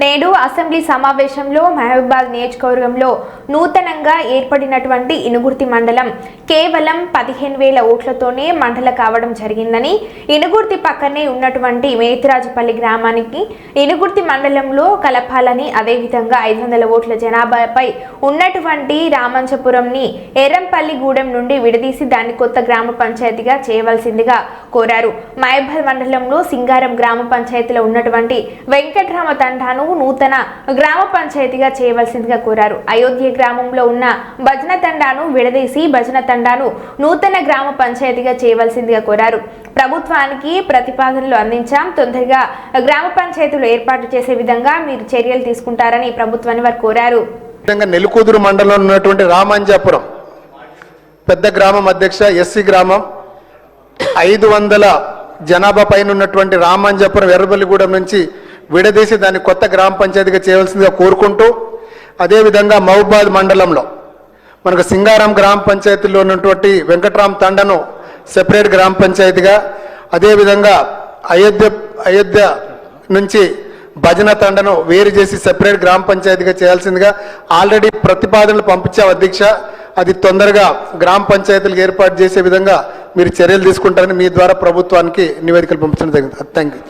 నేడు అసెంబ్లీ సమావేశంలో మహబూబాబాద్ నియోజకవర్గంలో నూతనంగా ఏర్పడినటువంటి ఇనుగుర్తి మండలం కేవలం 15,000 ఓట్లతోనే మండల కావడం జరిగిందని, ఇనుగుర్తి పక్కనే ఉన్నటువంటి మేతిరాజుపల్లి గ్రామానికి ఇనుగుర్తి మండలంలో కలపాలని, అదేవిధంగా 500 ఓట్ల జనాభాపై ఉన్నటువంటి రామంచపురంని ఎర్రంపల్లిగూడెం నుండి విడదీసి దాన్ని కొత్త గ్రామ పంచాయతీగా చేయవలసిందిగా కోరారు. మహబూబాబాద్ మండలంలో సింగారం గ్రామ పంచాయతీలో ఉన్నటువంటి వెంకట్రామ తండాను నూతన గ్రామ పంచాయతీగా చేయవలసిందిగా కోరారు. అయోధ్య గ్రామంలో ఉన్న భజన తండాను విడదీసి భజన తండాను నూతన గ్రామ పంచాయతీగా చేయవలసిందిగా కోరారు. ప్రభుత్వానికి ప్రతిపాదనలు అందించాం, తొందరగా గ్రామ పంచాయతీలు ఏర్పాటు చేసే విధంగా మీరు చర్యలు తీసుకుంటారని ప్రభుత్వాన్ని వారు కోరారు. నెలుకూదురు మండలంలో ఉన్నటువంటి రామాంజాపురం పెద్ద గ్రామం అధ్యక్ష, ఎస్సీ గ్రామం, 500 జనాభా పైన ఉన్నటువంటి రామాంజాపురం ఎర్రబల్లిగూడెం నుంచి విడదీసి దాన్ని కొత్త గ్రామ పంచాయతీగా చేయవలసిందిగా కోరుకుంటూ, అదేవిధంగా మహబూబాబాద్ మండలంలో మనకు సింగారం గ్రామ పంచాయతీలో ఉన్నటువంటి వెంకట్రామ్ తండను సెపరేట్ గ్రామ పంచాయతీగా, అదేవిధంగా అయోధ్య నుంచి భజన తండను వేరు చేసి సెపరేట్ గ్రామ పంచాయతీగా చేయాల్సిందిగా ఆల్రెడీ ప్రతిపాదనలు పంపించాం అధ్యక్ష. అది తొందరగా గ్రామ పంచాయతీలకు ఏర్పాటు చేసే విధంగా మీరు చర్యలు తీసుకుంటారని మీ ద్వారా ప్రభుత్వానికి నివేదికలు పంపించడం జరిగింది. Thank you.